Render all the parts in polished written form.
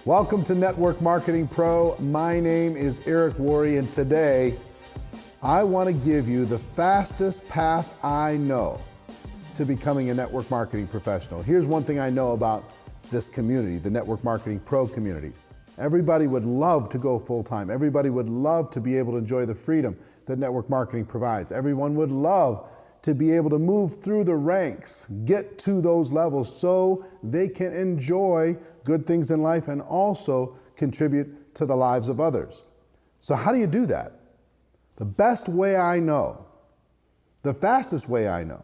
Welcome to Network Marketing Pro. My name is Eric Worre, and today I want to give you the fastest path I know to becoming a network marketing professional. Here's one thing I know about this community, the Network Marketing Pro community. Everybody would love to go full-time. Everybody would love to be able to enjoy the freedom that network marketing provides. Everyone would love to be able to move through the ranks, get to those levels so they can enjoy good things in life and also contribute to the lives of others. So how do you do that? The best way I know, the fastest way I know,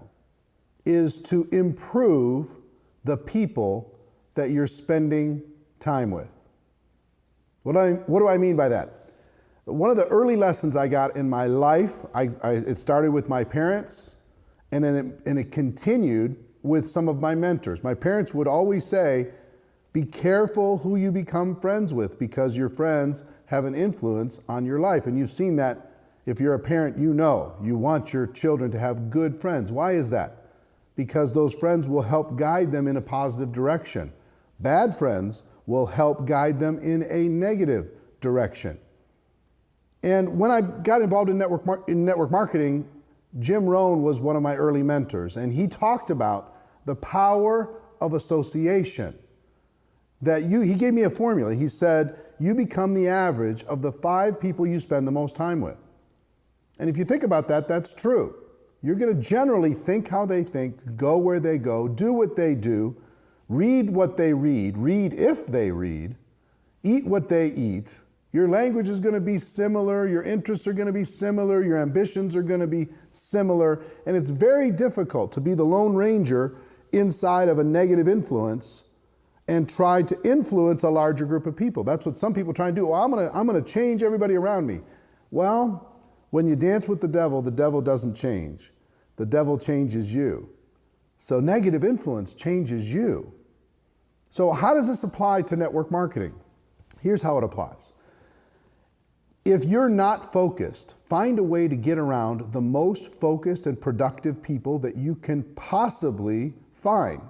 is to improve the people that you're spending time with. What do I mean by that? One of the early lessons I got in my life, it started with my parents, and then it continued with some of my mentors. My parents would always say, be careful who you become friends with, because your friends have an influence on your life. And you've seen that. If you're a parent, you know you want your children to have good friends. Why is that? Because those friends will help guide them in a positive direction. Bad friends will help guide them in a negative direction. And when I got involved in network marketing, Jim Rohn was one of my early mentors, and he talked about the power of association. He gave me a formula. He said, you become the average of the 5 people you spend the most time with. And if you think about that, that's true. You're going to generally think how they think, go where they go, do what they do, read what they read if they read, eat what they eat. Your language is going to be similar, your interests are going to be similar, your ambitions are going to be similar, and it's very difficult to be the Lone Ranger inside of a negative influence and try to influence a larger group of people. That's what some people try and do. Well, I'm gonna change everybody around me. Well, when you dance with the devil doesn't change. The devil changes you. So negative influence changes you. So how does this apply to network marketing? Here's how it applies. If you're not focused, find a way to get around the most focused and productive people that you can possibly find.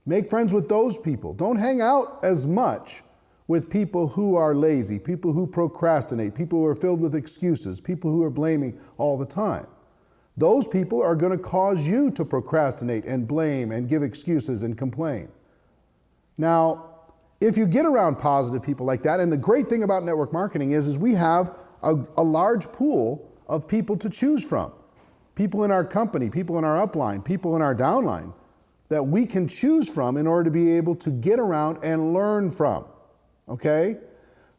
Make friends with those people. Don't hang out as much with people who are lazy, people who procrastinate, people who are filled with excuses, people who are blaming all the time. Those people are going to cause you to procrastinate and blame and give excuses and complain. Now, if you get around positive people like that, and the great thing about network marketing is we have a large pool of people to choose from. People in our company, people in our upline, people in our downline, that we can choose from in order to be able to get around and learn from, okay?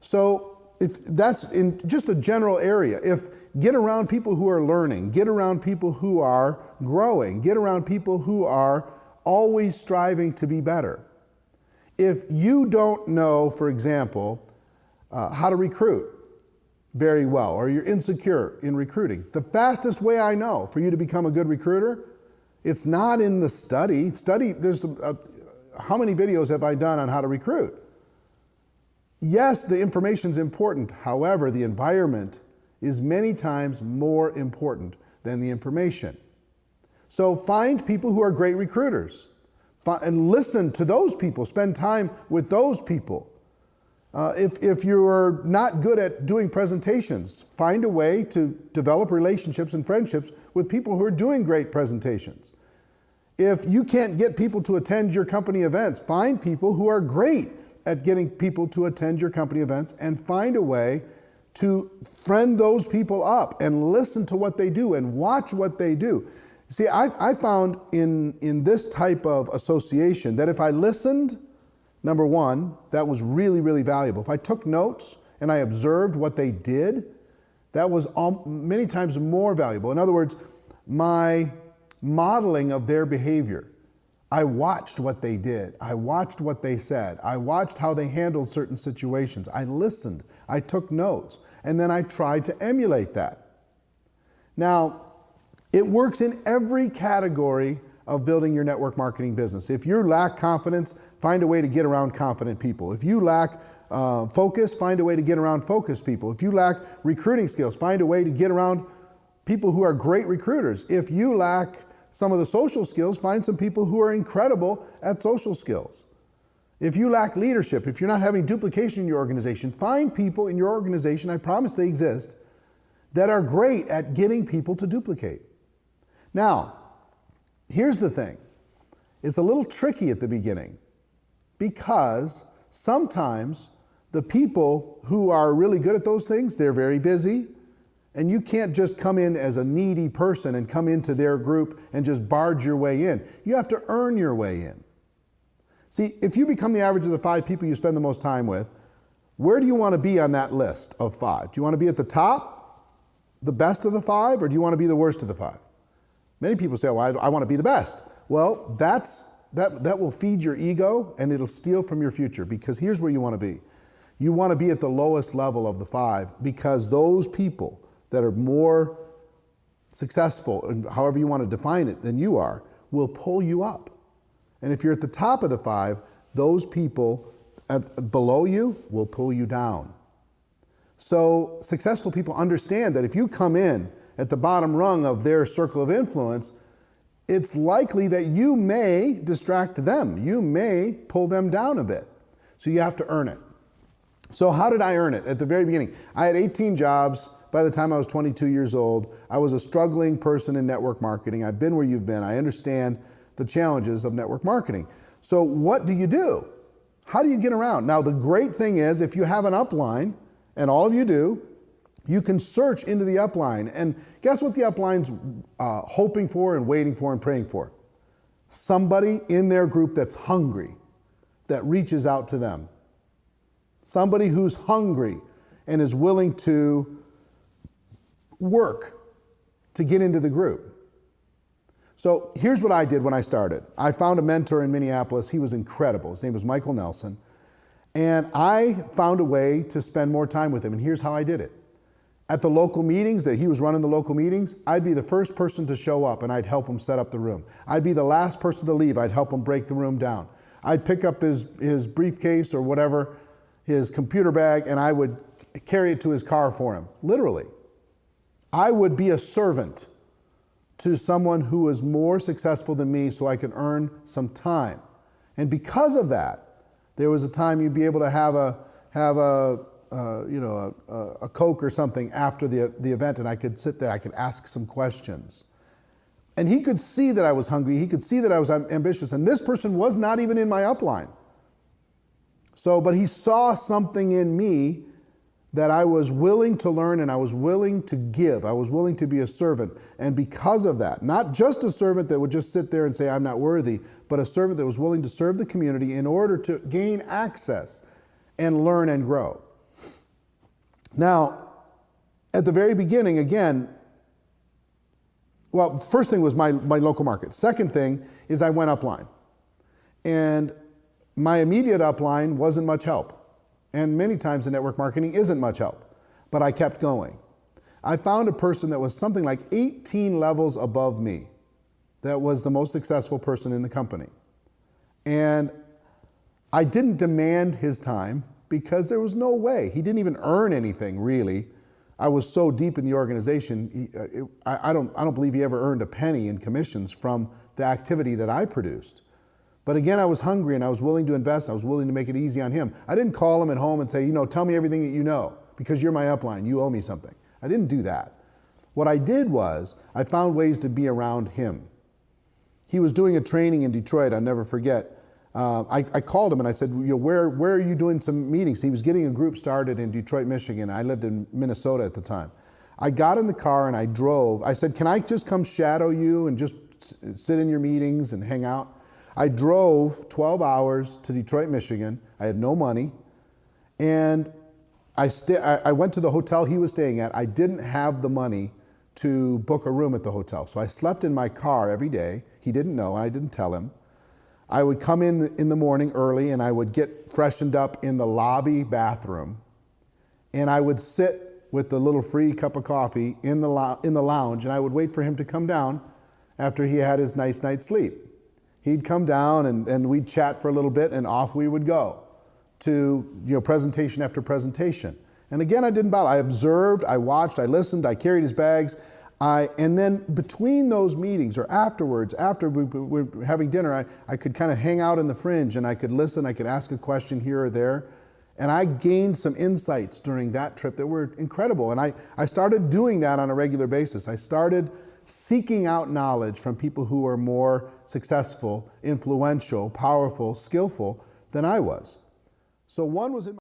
So if that's in just a general area. If get around people who are learning, get around people who are growing, get around people who are always striving to be better. If you don't know, for example, how to recruit very well, or you're insecure in recruiting, the fastest way I know for you to become a good recruiter, it's not in the study. How many videos have I done on how to recruit? Yes, the information's important. However, the environment is many times more important than the information. So find people who are great recruiters and listen to those people. Spend time with those people. If you're not good at doing presentations, find a way to develop relationships and friendships with people who are doing great presentations. If you can't get people to attend your company events, find people who are great at getting people to attend your company events, and find a way to friend those people up and listen to what they do and watch what they do. See, I found in this type of association that if I listened, number one, that was really, really valuable. If I took notes and I observed what they did, that was many times more valuable. In other words, my modeling of their behavior. I watched what they did. I watched what they said. I watched how they handled certain situations. I listened. I took notes. And then I tried to emulate that. Now, it works in every category of building your network marketing business. If you lack confidence, find a way to get around confident people. If you lack focus, find a way to get around focused people. If you lack recruiting skills, find a way to get around people who are great recruiters. If you lack some of the social skills, find some people who are incredible at social skills. If you lack leadership, if you're not having duplication in your organization, find people in your organization, I promise they exist, that are great at getting people to duplicate. Now, here's the thing. It's a little tricky at the beginning because sometimes the people who are really good at those things, they're very busy, and you can't just come in as a needy person and come into their group and just barge your way in. You have to earn your way in. See, if you become the average of the 5 people you spend the most time with, where do you want to be on that list of 5? Do you want to be at the top, the best of the 5, or do you want to be the worst of the 5? Many people say, well, I want to be the best. Well, that will feed your ego and it'll steal from your future, because here's where you want to be. You want to be at the lowest level of the 5, because those people that are more successful, and however you want to define it, than you are, will pull you up. And if you're at the top of the 5, those people below you will pull you down. So successful people understand that if you come in at the bottom rung of their circle of influence, it's likely that you may distract them. You may pull them down a bit. So you have to earn it. So how did I earn it? At the very beginning, I had 18 jobs. By the time I was 22 years old, I was a struggling person in network marketing. I've been where you've been. I understand the challenges of network marketing. So what do? How do you get around? Now, the great thing is, if you have an upline, and all of you do, you can search into the upline. And guess what the upline's hoping for and waiting for and praying for? Somebody in their group that's hungry, that reaches out to them. Somebody who's hungry and is willing to work to get into the group. So here's what I did when I started. I found a mentor in Minneapolis. He was incredible. His name was Michael Nelson. And I found a way to spend more time with him. And here's how I did it. At the local meetings, that he was running the local meetings, I'd be the first person to show up and I'd help him set up the room. I'd be the last person to leave. I'd help him break the room down. I'd pick up his briefcase or whatever, his computer bag, and I would carry it to his car for him, literally. I would be a servant to someone who was more successful than me so I could earn some time. And because of that, there was a time you'd be able to have a Coke or something after the event, and I could sit there, I could ask some questions. And he could see that I was hungry, he could see that I was ambitious, and this person was not even in my upline. But he saw something in me that I was willing to learn and I was willing to give. I was willing to be a servant. And because of that, not just a servant that would just sit there and say, I'm not worthy, but a servant that was willing to serve the community in order to gain access and learn and grow. Now, at the very beginning, again, well, first thing was my local market. Second thing is I went upline. And my immediate upline wasn't much help. And many times in network marketing isn't much help, but I kept going. I found a person that was something like 18 levels above me that was the most successful person in the company. And I didn't demand his time because there was no way. He didn't even earn anything, really. I was so deep in the organization, I don't believe he ever earned a penny in commissions from the activity that I produced. But again, I was hungry and I was willing to invest. I was willing to make it easy on him. I didn't call him at home and say, tell me everything that you know because you're my upline. You owe me something. I didn't do that. What I did was I found ways to be around him. He was doing a training in Detroit. I'll never forget. I called him and I said, where are you doing some meetings? He was getting a group started in Detroit, Michigan. I lived in Minnesota at the time. I got in the car and I drove. I said, can I just come shadow you and just sit in your meetings and hang out? I drove 12 hours to Detroit, Michigan. I had no money. And I went to the hotel he was staying at. I didn't have the money to book a room at the hotel. So I slept in my car every day. He didn't know, and I didn't tell him. I would come in the morning early, and I would get freshened up in the lobby bathroom. And I would sit with the little free cup of coffee in the lounge, and I would wait for him to come down after he had his nice night's sleep. He'd come down and we'd chat for a little bit and off we would go to presentation after presentation. And again, I didn't bother. I observed, I watched, I listened, I carried his bags. And then between those meetings or afterwards, after we were having dinner, I could kind of hang out in the fringe and I could listen, I could ask a question here or there. And I gained some insights during that trip that were incredible. And I started doing that on a regular basis. I started seeking out knowledge from people who are more successful, influential, powerful, skillful than I was. So one was in